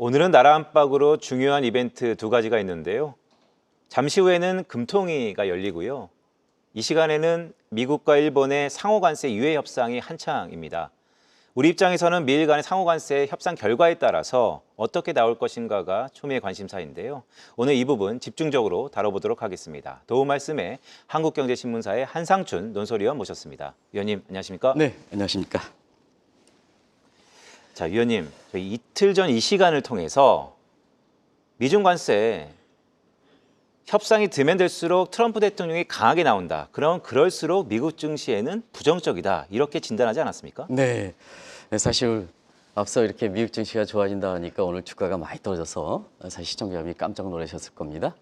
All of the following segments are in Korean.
오늘은 나라 안팎으로 중요한 이벤트 두 가지가 있는데요. 잠시 후에는 금통위가 열리고요. 이 시간에는 미국과 일본의 상호관세 유예 협상이 한창입니다. 우리 입장에서는 미일 간의 상호관세 협상 결과에 따라서 어떻게 나올 것인가가 초미의 관심사인데요. 오늘 이 부분 집중적으로 다뤄보도록 하겠습니다. 도움 말씀에 한국경제신문사의 한상춘 논설위원 모셨습니다. 위원님 안녕하십니까? 네, 안녕하십니까? 자, 위원님, 저희 이틀 전 이 시간을 통해서 미중 관세 협상이 되면 될수록 트럼프 대통령이 강하게 나온다. 그럴수록 미국 증시에는 부정적이다. 이렇게 진단하지 않았습니까? 네, 사실 앞서 이렇게 미국 증시가 좋아진다 하니까 오늘 주가가 많이 떨어져서 사실 시청자 여러분이 깜짝 놀라셨을 겁니다.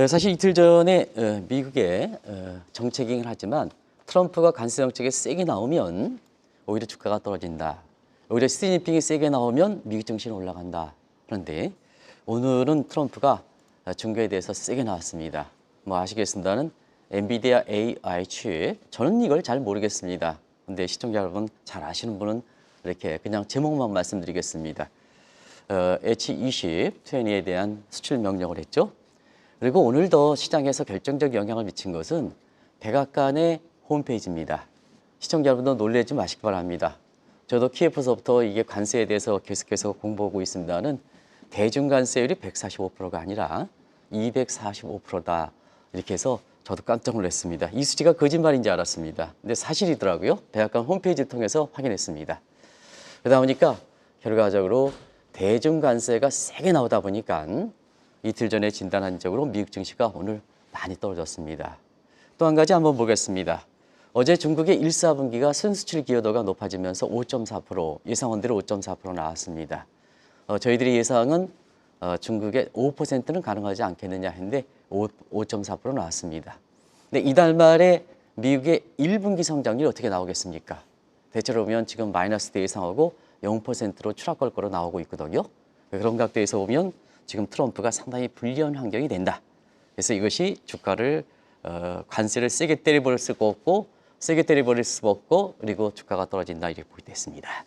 사실 이틀 전에 미국의 정책이긴 하지만 트럼프가 관세 정책이 세게 나오면 오히려 주가가 떨어진다. 오히려 시진핑이 세게 나오면 미국 증시는 올라간다. 그런데 오늘은 트럼프가 중국에 대해서 세게 나왔습니다. 뭐 아시겠습니다는 엔비디아 AI 칩. 저는 이걸 잘 모르겠습니다. 근데 시청자 여러분 잘 아시는 분은 이렇게 그냥 제목만 말씀드리겠습니다. H20, 20에 대한 수출 명령을 했죠. 그리고 오늘도 시장에서 결정적 영향을 미친 것은 백악관의 홈페이지입니다. 시청자 여러분도 놀라지 마시기 바랍니다. 저도 키예프서부터 이게 관세에 대해서 계속해서 공부하고 있습니다는 대중관세율이 145%가 아니라 245%다. 이렇게 해서 저도 깜짝 놀랐습니다. 이 수치가 거짓말인지 알았습니다. 근데 사실이더라고요. 백악관 홈페이지를 통해서 확인했습니다. 그러다 보니까 결과적으로 대중관세가 세게 나오다 보니까 이틀 전에 진단한 적으로 미국 증시가 오늘 많이 떨어졌습니다. 또 한 가지 한번 보겠습니다. 어제 중국의 1, 4분기가 순수출 기여도가 높아지면서 5.4%, 예상원대로 5.4% 나왔습니다. 저희들이 예상은 중국의 5%는 가능하지 않겠느냐 했는데 5.4% 나왔습니다. 근데 이달 말에 미국의 1분기 성장률이 어떻게 나오겠습니까? 대체로 보면 지금 마이너스 대 예상하고 0%로 추락할 거로 나오고 있거든요. 그런 각도에서 보면 지금 트럼프가 상당히 불리한 환경이 된다. 그래서 이것이 주가를 관세를 세게 때려버릴 수가 없고 세게 때려버릴 수가 없고 그리고 주가가 떨어진다 이렇게 보게 됐습니다.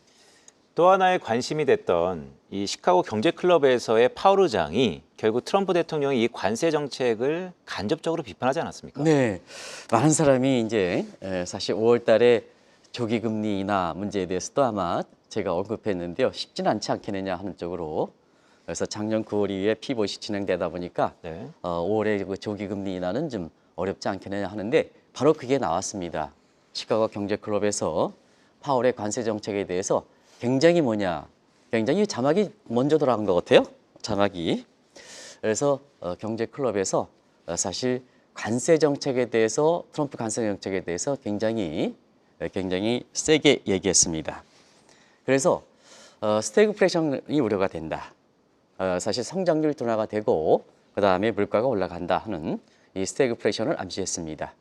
또 하나의 관심이 됐던 이 시카고 경제클럽에서의 파월 의장이 결국 트럼프 대통령이 이 관세 정책을 간접적으로 비판하지 않았습니까? 네, 많은 사람이 이제 사실 5월 달에 조기 금리 인하 문제에 대해서도 아마 제가 언급했는데요. 쉽지는 않지 않겠느냐 하는 쪽으로. 그래서 작년 9월 이후에 피봇이 진행되다 보니까 네. 5월에 그 조기 금리 인하는 좀 어렵지 않겠느냐 하는데 바로 그게 나왔습니다. 시카고 경제클럽에서 파월의 관세 정책에 대해서 굉장히 굉장히 자막이 먼저 돌아간 것 같아요. 자막이. 그래서 경제클럽에서 사실 관세 정책에 대해서 트럼프 관세 정책에 대해서 굉장히 세게 얘기했습니다. 그래서 스태그플레이션이 우려가 된다. 사실 성장률 둔화가 되고 그다음에 물가가 올라간다 하는 이 스태그플레이션을 암시했습니다.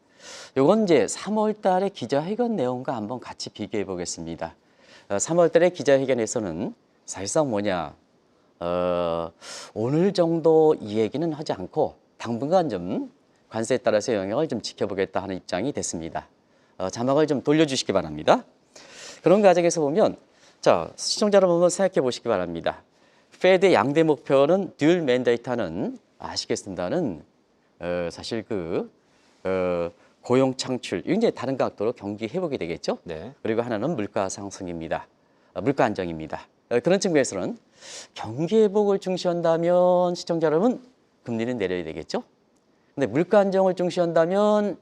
요건 이제 3월 달에 기자회견 내용과 한번 같이 비교해 보겠습니다. 3월 달에 기자회견에서는 사실상 오늘 정도 이 얘기는 하지 않고 당분간 좀 관세에 따라서 영향을 좀 지켜보겠다 하는 입장이 됐습니다. 자막을 좀 돌려주시기 바랍니다. 그런 과정에서 보면 자, 시청자 여러분 한번 생각해 보시기 바랍니다. 페드의 양대 목표는 듀얼 맨데이트는 아시겠습니다는 사실 고용 창출, 이제 다른 각도로 경기 회복이 되겠죠. 네. 그리고 하나는 물가 상승입니다. 물가 안정입니다. 그런 측면에서는 경기 회복을 중시한다면 시청자 여러분 금리는 내려야 되겠죠. 근데 물가 안정을 중시한다면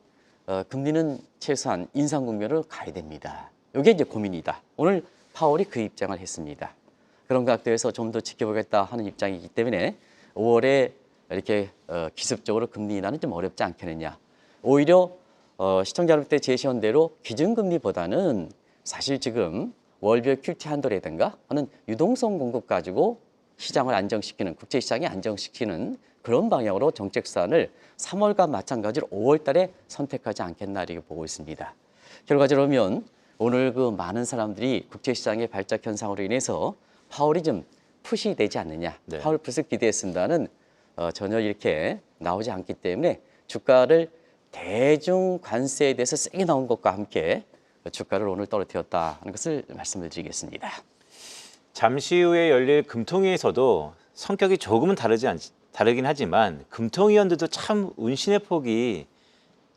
금리는 최소한 인상 국면으로 가야 됩니다. 이게 이제 고민이다. 오늘 파월이 그 입장을 했습니다. 그런 각도에서 좀 더 지켜보겠다 하는 입장이기 때문에 5월에 이렇게 기습적으로 금리 인하는 좀 어렵지 않겠느냐. 오히려 시청자 여러분 때 제시한 대로 기준금리보다는 사실 지금 월별 큐티 한도라든가 하는 유동성 공급 가지고 시장을 안정시키는, 국제시장이 안정시키는 그런 방향으로 정책 사안을 3월과 마찬가지로 5월 달에 선택하지 않겠나 이렇게 보고 있습니다. 결과적으로 보면 오늘 그 많은 사람들이 국제시장의 발작 현상으로 인해서 파월이 좀 푸시 되지 않느냐, 네. 파월 푸시 기대했습니다는 전혀 이렇게 나오지 않기 때문에 주가를 대중 관세에 대해서 세게 나온 것과 함께 주가를 오늘 떨어뜨렸다 하는 것을 말씀을 드리겠습니다. 잠시 후에 열릴 금통위에서도 성격이 조금은 다르긴 하지만 금통위원들도 참 운신의 폭이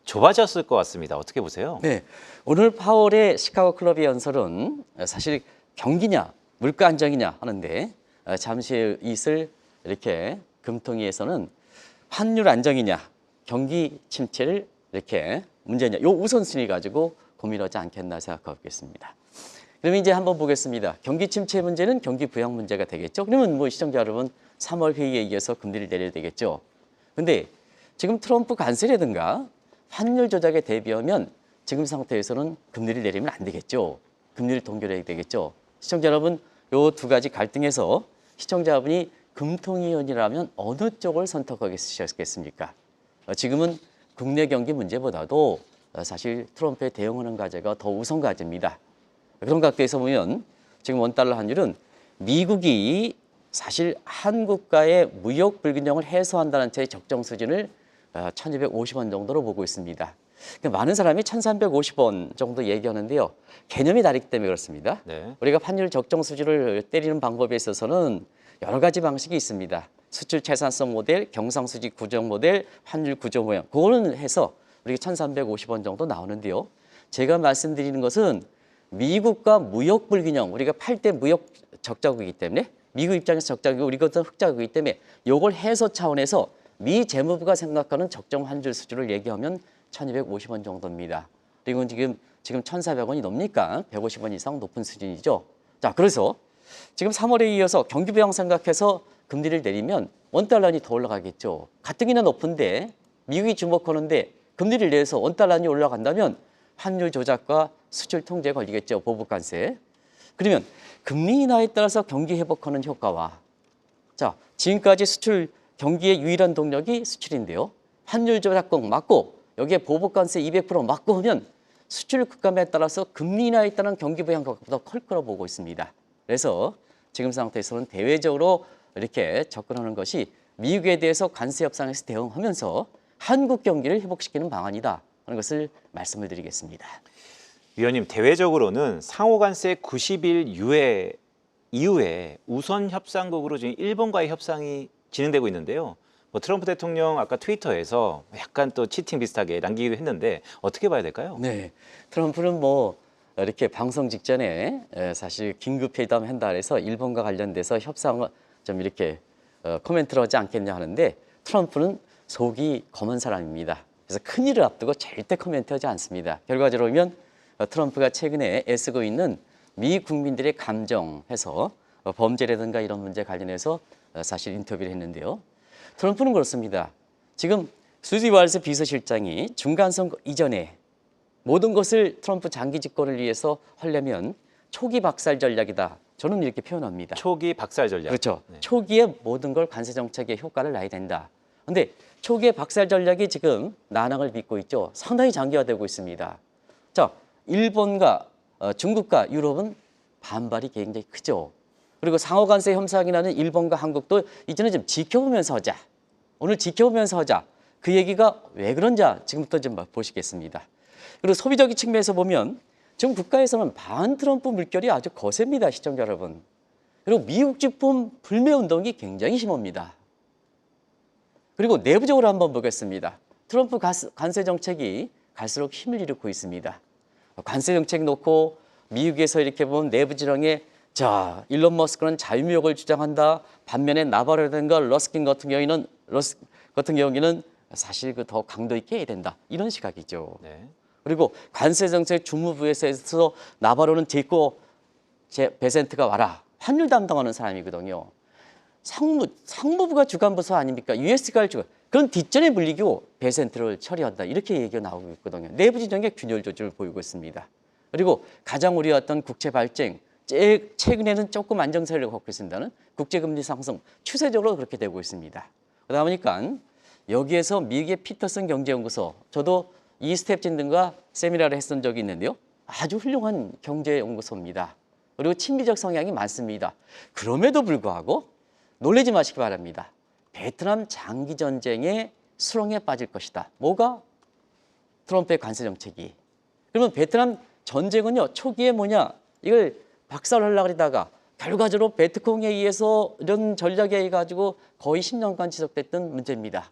좁아졌을 것 같습니다. 어떻게 보세요? 네, 오늘 파월의 시카고 클럽의 연설은 사실 경기냐 물가 안정이냐 하는데 잠시 후에 있을 이렇게 금통위에서는 환율 안정이냐 경기 침체를 이렇게 문제냐 요 우선순위 가지고 고민하지 않겠나 생각하고 있겠습니다. 그러면 이제 한번 보겠습니다. 경기 침체 문제는 경기 부양 문제가 되겠죠. 그러면 뭐 시청자 여러분 3월 회의에 의해서 금리를 내려야 되겠죠. 근데 지금 트럼프 관세라든가 환율 조작에 대비하면 지금 상태에서는 금리를 내리면 안 되겠죠. 금리를 동결해야 되겠죠. 시청자 여러분 요 두 가지 갈등에서 시청자분이 금통위원이라면 어느 쪽을 선택하겠습니까? 지금은 국내 경기 문제보다도 사실 트럼프에 대응하는 과제가 더 우선 과제입니다. 그런 각도에서 보면 지금 원달러 환율은 미국이 사실 한국과의 무역 불균형을 해소한다는 채의 적정 수준을 1,250원 정도로 보고 있습니다. 많은 사람이 1,350원 정도 얘기하는데요. 개념이 다르기 때문에 그렇습니다. 네. 우리가 환율 적정 수준을 때리는 방법에 있어서는 여러 가지 방식이 있습니다. 수출 채산성 모델, 경상수지 구정 모델, 환율 구조 모양. 그거는 해서 우리가 1,350원 정도 나오는데요. 제가 말씀드리는 것은 미국과 무역 불균형, 우리가 8대 무역 적자국이기 때문에 미국 입장에서 적자국이고 우리 것은 흑자국이기 때문에 이걸 해소 차원에서 미 재무부가 생각하는 적정 환율 수준을 얘기하면 1,250원 정도입니다. 그리고 지금 1,400원이 넘니까 150원 이상 높은 수준이죠. 자, 그래서 지금 3월에 이어서 경기 부양 생각해서 금리를 내리면 원달러니 더 올라가겠죠. 가뜩이나 높은데 미국이 주목하는데 금리를 내서 원달러니 올라간다면 환율 조작과 수출 통제에 걸리겠죠. 보복 관세. 그러면 금리 인하에 따라서 경기 회복하는 효과와 자, 지금까지 수출 경기의 유일한 동력이 수출인데요. 환율 조작 꼭 맞고 여기에 보복 관세 200% 맞고 하면 수출 급감에 따라서 금리 인하에 따른 경기 부양 효과보다 클 거라고 보고 있습니다. 그래서 지금 상태에서는 대외적으로 이렇게 접근하는 것이 미국에 대해서 관세 협상에서 대응하면서 한국 경기를 회복시키는 방안이다 하는 것을 말씀을 드리겠습니다. 위원님, 대외적으로는 상호관세 90일 이후에 우선 협상국으로 지금 일본과의 협상이 진행되고 있는데요. 뭐 트럼프 대통령 아까 트위터에서 약간 또 치팅 비슷하게 남기기도 했는데 어떻게 봐야 될까요? 네, 트럼프는 뭐 이렇게 방송 직전에 사실 긴급 회담 한다 해서 일본과 관련돼서 협상을 좀 이렇게 코멘트를 하지 않겠냐 하는데 트럼프는 속이 검은 사람입니다. 그래서 큰일을 앞두고 절대 코멘트하지 않습니다. 결과적으로 보면 트럼프가 최근에 애쓰고 있는 미 국민들의 감정해서 범죄라든가 이런 문제 관련해서 사실 인터뷰를 했는데요. 트럼프는 그렇습니다. 지금 수지 왈스 비서실장이 중간선거 이전에 모든 것을 트럼프 장기 집권을 위해서 하려면 초기 박살 전략이다. 저는 이렇게 표현합니다. 초기 박살 전략. 그렇죠. 네. 초기에 모든 걸 관세 정책에 효과를 내야 된다. 그런데 초기의 박살 전략이 지금 난항을 빚고 있죠. 상당히 장기화되고 있습니다. 자, 일본과 중국과 유럽은 반발이 굉장히 크죠. 그리고 상호관세 협상이 나는 일본과 한국도 이제는 좀 지켜보면서 하자. 오늘 지켜보면서 하자. 그 얘기가 왜 그런지 지금부터 좀 보시겠습니다. 그리고 소비적인 측면에서 보면 지금 국가에서는 반 트럼프 물결이 아주 거셉니다. 시청자 여러분. 그리고 미국 제품 불매 운동이 굉장히 심합니다. 그리고 내부적으로 한번 보겠습니다. 트럼프 관세 정책이 갈수록 힘을 잃고 있습니다. 관세 정책 놓고 미국에서 이렇게 보면 내부 지령에 자, 일론 머스크는 자유무역을 주장한다. 반면에 나바로라든가 러스킨 같은 경우에는 사실 그 더 강도 있게 해야 된다. 이런 시각이죠. 네. 그리고 관세 정책 주무부에서 나바로는 제코 베센트가 와라. 환율 담당하는 사람이거든요. 상무부가 주관부서 아닙니까? US가 주관. 그런 뒷전에 물리고 베센트를 처리한다. 이렇게 얘기가 나오고 있거든요. 내부 지정의 균열 조절을 보이고 있습니다. 그리고 가장 우려했던 국채 발생. 최근에는 조금 안정세를 걷고 있습니다는 국제금리 상승 추세적으로 그렇게 되고 있습니다. 그러다 보니까 여기에서 미국의 피터슨 경제연구소 저도 이스텝진 등과 세미나를 했던 적이 있는데요. 아주 훌륭한 경제연구소입니다. 그리고 친미적 성향이 많습니다. 그럼에도 불구하고 놀라지 마시기 바랍니다. 베트남 장기전쟁의 수렁에 빠질 것이다. 뭐가? 트럼프의 관세 정책이. 그러면 베트남 전쟁은요. 초기에 뭐냐? 이걸 박살하려고 하다가 결과적으로 베트콩에 의해서 이런 전략에 의해 가지고 거의 10년간 지속됐던 문제입니다.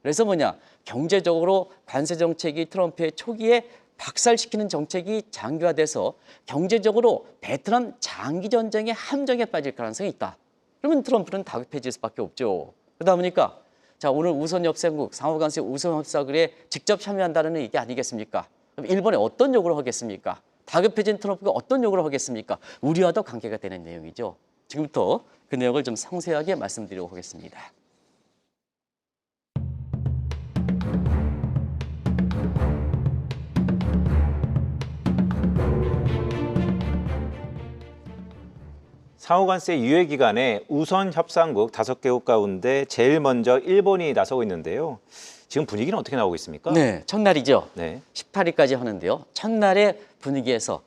그래서 뭐냐, 경제적으로 관세 정책이 트럼프의 초기에 박살시키는 정책이 장기화돼서 경제적으로 베트남 장기 전쟁의 함정에 빠질 가능성이 있다. 그러면 트럼프는 다급해질 수밖에 없죠. 그러다 보니까 자, 오늘 우선협상국 상호간세 우선협상에 직접 참여한다는 얘기 아니겠습니까? 그럼 일본에 어떤 요구를 하겠습니까? 다급해진 트럼프가 어떤 요구를 하겠습니까? 우리와도 관계가 되는 내용이죠. 지금부터 그 내용을 좀 상세하게 말씀드리도록 하겠습니다. 상호관세 유예 기간에 우선 협상국 5개국 가운데 제일 먼저 일본이 나서고 있는데요. 지금 분위기는 어떻게 나오고 있습니까? 네, 첫날이죠. 네. 18일까지 하는데요. 첫날의 분위기에서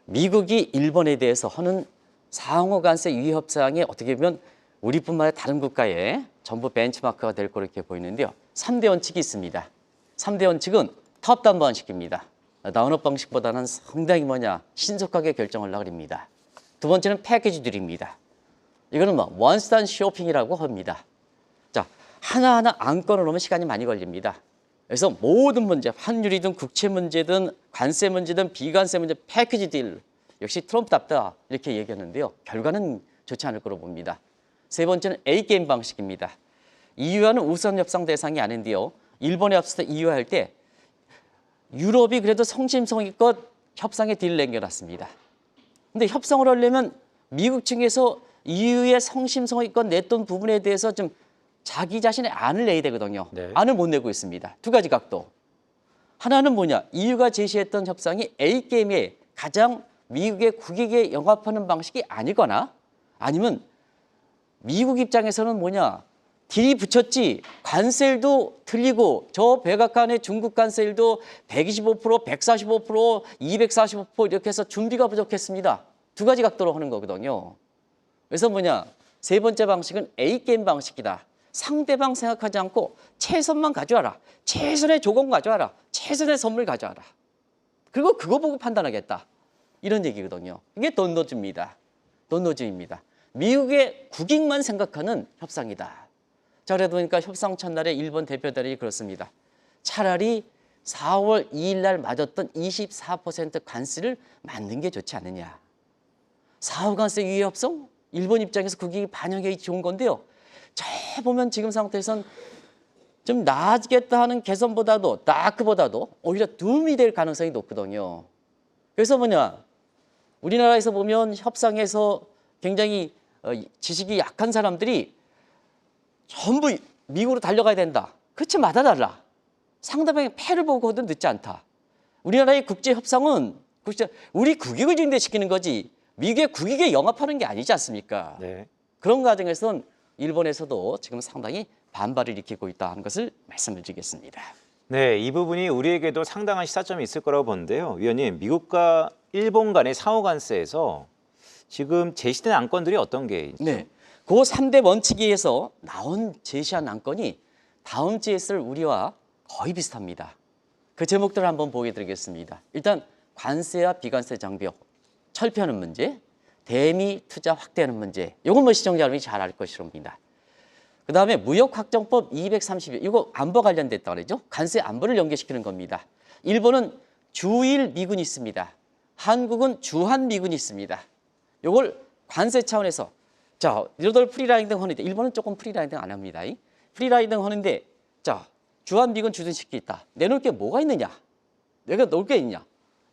미국이 일본에 대해서 하는 상호간세 유예 협상이 어떻게 보면 우리뿐만 아니라 다른 국가에 전부 벤치마크가 될 거로 이렇게 보이는데요. 3대 원칙이 있습니다. 3대 원칙은 탑다운 방식입니다. 다운업 방식보다는 상당히 신속하게 결정을 하려입니다. 두 번째는 패키지 딜입니다. 이거는 원스탄 쇼핑이라고 합니다. 자, 하나하나 안건을 놓으면 시간이 많이 걸립니다. 그래서 모든 문제, 환율이든 국채 문제든 관세 문제든 비관세 문제, 패키지 딜 역시 트럼프답다 이렇게 얘기하는데요. 결과는 좋지 않을 거로 봅니다. 세 번째는 A게임 방식입니다. EU와는 우선 협상 대상이 아닌데요. 일본에 앞서서 EU할 때 유럽이 그래도 성심성의껏 협상에 딜을 남겨놨습니다. 근데 협상을 하려면 미국 측에서 EU의 성심성의껏 냈던 부분에 대해서 좀 자기 자신의 안을 내야 되거든요. 네. 안을 못 내고 있습니다. 두 가지 각도. 하나는 뭐냐? EU가 제시했던 협상이 A게임에 가장 미국의 국익에 영합하는 방식이 아니거나 아니면 미국 입장에서는 딜이 붙였지 관세율도 틀리고 저 백악관의 중국 관세율도 125%, 145%, 245% 이렇게 해서 준비가 부족했습니다. 두 가지 각도로 하는 거거든요. 그래서 세 번째 방식은 A게임 방식이다. 상대방 생각하지 않고 최선만 가져와라. 최선의 조건 가져와라. 최선의 선물 가져와라. 그리고 그거 보고 판단하겠다. 이런 얘기거든요. 이게 돈노주입니다. 돈노주입니다. 미국의 국익만 생각하는 협상이다. 자, 그러다 보니까 협상 첫날에 일본 대표단이 그렇습니다. 차라리 4월 2일 날 맞았던 24% 관세를 맞는 게 좋지 않느냐. 4월 관세 유예 협상? 일본 입장에서 국익이 반영이 좋은 건데요. 저 보면 지금 상태에선 좀 나아지겠다 하는 개선보다도 다크보다도 오히려 둠이 될 가능성이 높거든요. 그래서 우리나라에서 보면 협상에서 굉장히 지식이 약한 사람들이 전부 미국으로 달려가야 된다. 그렇지 맞아달라. 상대방의 패를 보고도 늦지 않다. 우리나라의 국제협상은 우리 국익을 증대시키는 거지 미국의 국익에 영합하는 게 아니지 않습니까? 네. 그런 과정에서는 일본에서도 지금 상당히 반발을 일으키고 있다는 것을 말씀을 드리겠습니다. 네, 이 부분이 우리에게도 상당한 시사점이 있을 거라고 보는데요. 위원님, 미국과 일본 간의 상호관세에서 지금 제시된 안건들이 어떤 게 있죠? 네, 그 3대 원칙에서 제시한 안건이 다음 주에 있을 우리와 거의 비슷합니다. 그 제목들을 한번 보여드리겠습니다. 일단 관세와 비관세 장벽, 철폐하는 문제, 대미 투자 확대하는 문제. 이건 시청자 여러분이 잘 알 것이랍니다. 그 다음에 무역확정법 230일, 이거 안보 관련됐다 그러죠? 관세 안보를 연계시키는 겁니다. 일본은 주일 미군이 있습니다. 한국은 주한 미군이 있습니다. 이걸 관세 차원에서 자, 이러들 프리라이딩 하는데 일본은 조금 프리라이딩 안 합니다. 프리라이딩 하는데 자, 주한 미군 주둔시키 있다. 내놓을 게 뭐가 있느냐? 내가 놓을 게 있냐?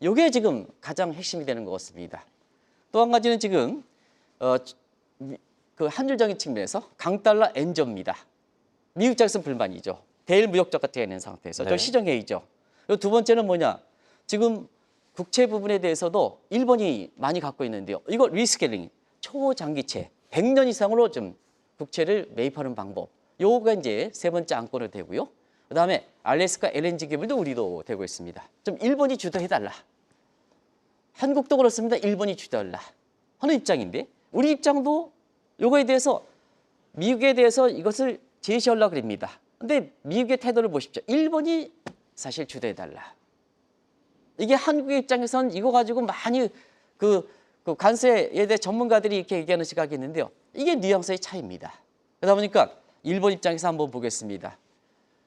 이게 지금 가장 핵심이 되는 것 같습니다. 또 한 가지는 지금 그 한율적인 측면에서 강달러 엔저입니다. 미국 입장에서는 불만이죠. 대일 무역적 같은 게 있는 상태에서 네. 저 시정회의죠. 두 번째는 지금 국채 부분에 대해서도 일본이 많이 갖고 있는데요. 이거 리스케일링, 초장기채, 100년 이상으로 좀 국채를 매입하는 방법. 요거가 이제 세 번째 안건으로 되고요. 그다음에 알래스카 LNG 기업도 우리도 되고 있습니다. 좀 일본이 주도해달라. 한국도 그렇습니다. 일본이 주도해달라 하는 입장인데 우리 입장도 요거에 대해서 미국에 대해서 이것을 제시하려고 합니다. 근데 미국의 태도를 보십시오. 일본이 사실 주도해달라. 이게 한국의 입장에서는 이거 가지고 많이 그 그 관세에 대해 전문가들이 이렇게 얘기하는 시각이 있는데요. 이게 뉘앙스의 차이입니다. 그러다 보니까 일본 입장에서 한번 보겠습니다.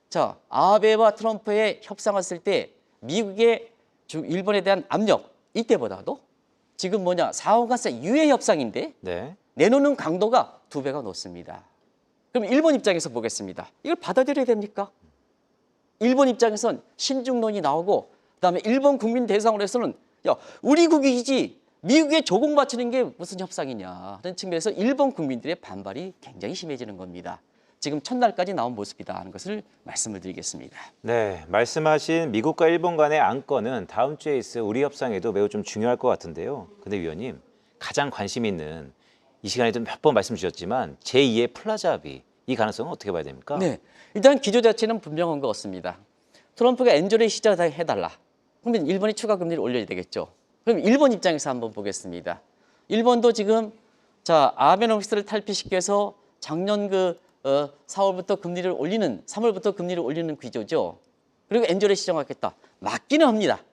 자, 아베와 트럼프의 협상을 했을 때 미국의 일본에 대한 압력 이때보다도 지금 뭐냐 상호간세 유예 협상인데 네. 내놓는 강도가 2배가 높습니다. 그럼 일본 입장에서 보겠습니다. 이걸 받아들여야 됩니까? 일본 입장에선 신중론이 나오고 그다음에 일본 국민 대상으로 해서는 야 우리 국익이지 미국에 조공 바치는 게 무슨 협상이냐 하는 측면에서 일본 국민들의 반발이 굉장히 심해지는 겁니다. 지금 첫날까지 나온 모습이다 하는 것을 말씀을 드리겠습니다. 네, 말씀하신 미국과 일본 간의 안건은 다음 주에 있을 우리 협상에도 매우 좀 중요할 것 같은데요. 근데 위원님, 가장 관심 있는 이 시간에도 몇 번 말씀 주셨지만 제2의 플라자 합의, 이 가능성은 어떻게 봐야 됩니까? 네, 일단 기조 자체는 분명한 것 같습니다. 트럼프가 엔저를 시작해달라. 그러면 일본이 추가 금리를 올려야 되겠죠. 그럼 일본 입장에서 한번 보겠습니다. 일본도 지금 자 아베노믹스를 탈피시켜서 작년 4월부터 금리를 올리는 3월부터 금리를 올리는 기조죠. 그리고 엔저를 시정하겠다. 맞기는 합니다.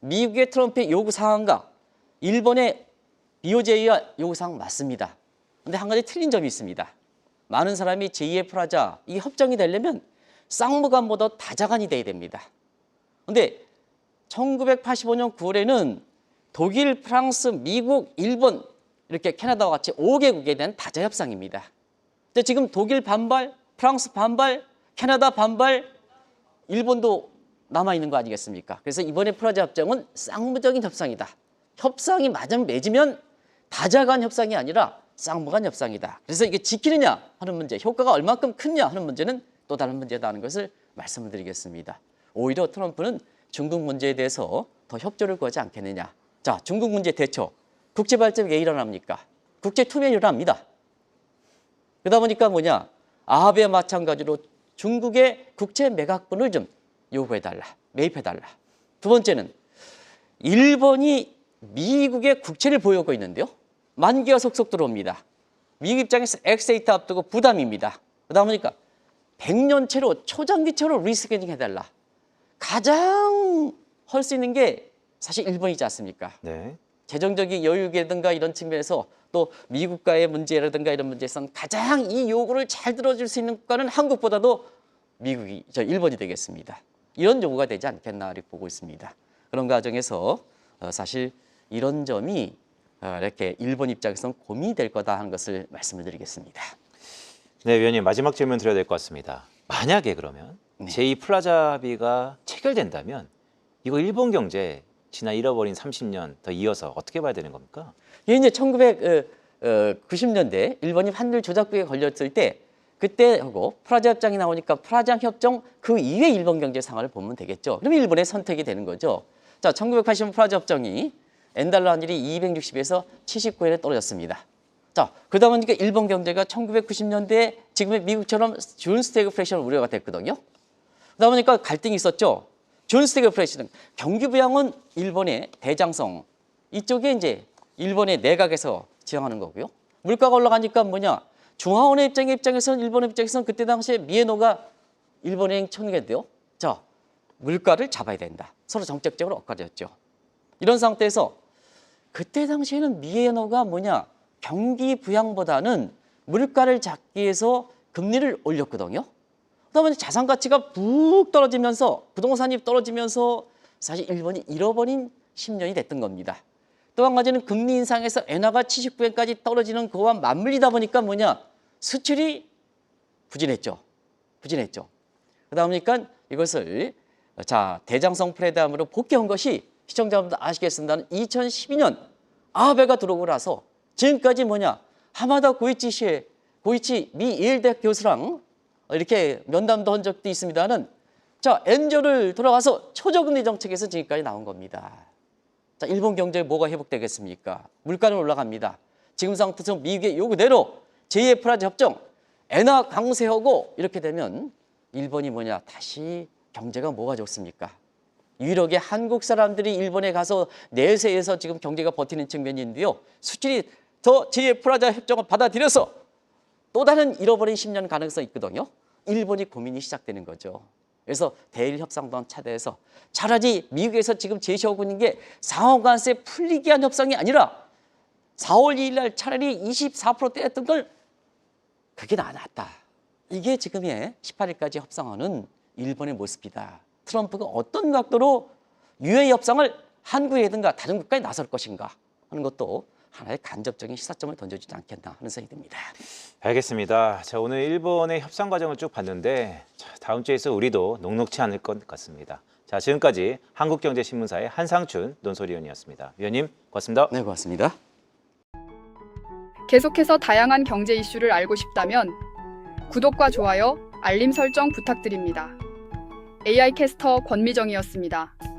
미국의 트럼프의 요구 사항과 일본의 BOJ와 요구 사항 맞습니다. 그런데 한 가지 틀린 점이 있습니다. 많은 사람이 제2의 플라자 이 협정이 되려면 쌍무간보다 다자간이 돼야 됩니다. 그런데 1985년 9월에는 독일, 프랑스, 미국, 일본 이렇게 캐나다와 같이 5개국에 대한 다자 협상입니다. 근데 지금 독일 반발, 프랑스 반발, 캐나다 반발, 일본도 남아있는 거 아니겠습니까? 그래서 이번에 플라자 협정은 쌍무적인 협상이다. 협상이 맺으면 다자간 협상이 아니라 쌍무간 협상이다. 그래서 이게 지키느냐 하는 문제, 효과가 얼마큼 크냐 하는 문제는 또 다른 문제다 하는 것을 말씀을 드리겠습니다. 오히려 트럼프는 중국 문제에 대해서 더 협조를 구하지 않겠느냐. 자, 중국 문제 대처. 국제 발전이 왜 일어납니까? 국제 투명이 일어납니다. 그러다 보니까 뭐냐? 아베와 마찬가지로 중국의 국채 매각분을 좀 요구해달라. 매입해달라. 두 번째는 일본이 미국의 국채를 보유하고 있는데요. 만기가 속속 들어옵니다. 미국 입장에서 엑세이트 앞두고 부담입니다. 그러다 보니까 100년채로 초장기채로 리스케닝 해달라. 가장 할 수 있는 게 사실 일본이지 않습니까? 네. 재정적인 여유라든가 이런 측면에서 또 미국과의 문제라든가 이런 문제에서는 가장 이 요구를 잘 들어줄 수 있는 국가는 한국보다도 일본이 되겠습니다. 이런 요구가 되지 않겠나 이렇게 보고 있습니다. 그런 과정에서 사실 이런 점이 이렇게 일본 입장에서는 고민이 될 거다 하는 것을 말씀을 드리겠습니다. 네, 위원님 마지막 질문 드려야 될 것 같습니다. 만약에 그러면 제2 플라자 합의가 체결된다면 이거 일본 경제 지난 잃어버린 30년 더 이어서 어떻게 봐야 되는 겁니까? 이게 이제 1990년대 일본이 환율 조작비에 걸렸을 때 그때 하고 플라자 협정이 나오니까 플라자 협정 그 이후에 일본 경제 상황을 보면 되겠죠. 그러면 일본의 선택이 되는 거죠. 자, 1980년 플라자 협정이 엔달러 환율이 260에서 79엔에 떨어졌습니다. 자, 그러다 보니까 일본 경제가 1990년대에 지금의 미국처럼 준 스태그플레이션 우려가 됐거든요. 그러다 보니까 갈등이 있었죠. 준 스태그플레이션 경기 부양은 일본의 대장성 이쪽에 이제 일본의 내각에서 지향하는 거고요. 물가가 올라가니까 뭐냐 중화원의 입장에서는 일본의 입장에서는 그때 당시에 미에노가 일본행 총리인데요. 자, 물가를 잡아야 된다. 서로 정책적으로 엇갈렸죠. 이런 상태에서 그때 당시에는 미에노가 뭐냐 경기 부양보다는 물가를 잡기 위해서 금리를 올렸거든요. 그다음에 자산 가치가 푹 떨어지면서 부동산이 떨어지면서 사실 일본이 잃어버린 10년이 됐던 겁니다. 또 한 가지는 금리 인상에서 엔화가 79엔까지 떨어지는 그와 맞물리다 보니까 뭐냐 수출이 부진했죠. 그러다 보니까 이것을 자 대장성 프레담으로 복귀한 것이 시청자분들 아시겠습니다는 2012년 아베가 들어오고 나서 지금까지 뭐냐 하마다 고이치 미 예일대학 교수랑 이렇게 면담도 한 적도 있습니다는 자 엔저를 돌아가서 초저금리 정책에서 지금까지 나온 겁니다. 자 일본 경제에 뭐가 회복되겠습니까? 물가는 올라갑니다. 지금 상태에서 미국의 요구대로 제2의 플라자 협정 엔화 강세하고 이렇게 되면 일본이 뭐냐 다시 경제가 뭐가 좋습니까? 유일하게 한국 사람들이 일본에 가서 내세에서 지금 경제가 버티는 측면이 있는데요. 수출이 더 제2의 플라자 협정을 받아들여서 또 다른 잃어버린 10년 가능성이 있거든요. 일본이 고민이 시작되는 거죠. 그래서 대일 협상도 차대해서 차라리 미국에서 지금 제시하고 있는 게 상호간세 풀리기 위한 협상이 아니라 4월 2일 날 차라리 24% 때렸던 걸 그게 낫다. 이게 지금의 18일까지 협상하는 일본의 모습이다. 트럼프가 어떤 각도로 유해 협상을 한국이라든가 다른 국가에 나설 것인가 하는 것도 하나의 간접적인 시사점을 던져주지 않겠나 하는 생각이 듭니다. 알겠습니다. 자, 오늘 일본의 협상 과정을 쭉 봤는데 자, 다음 주에서 우리도 녹록치 않을 것 같습니다. 자, 지금까지 한국경제신문사의 한상춘 논설위원이었습니다. 위원님, 고맙습니다. 네, 고맙습니다. 계속해서 다양한 경제 이슈를 알고 싶다면 구독과 좋아요, 알림 설정 부탁드립니다. AI 캐스터 권미정이었습니다.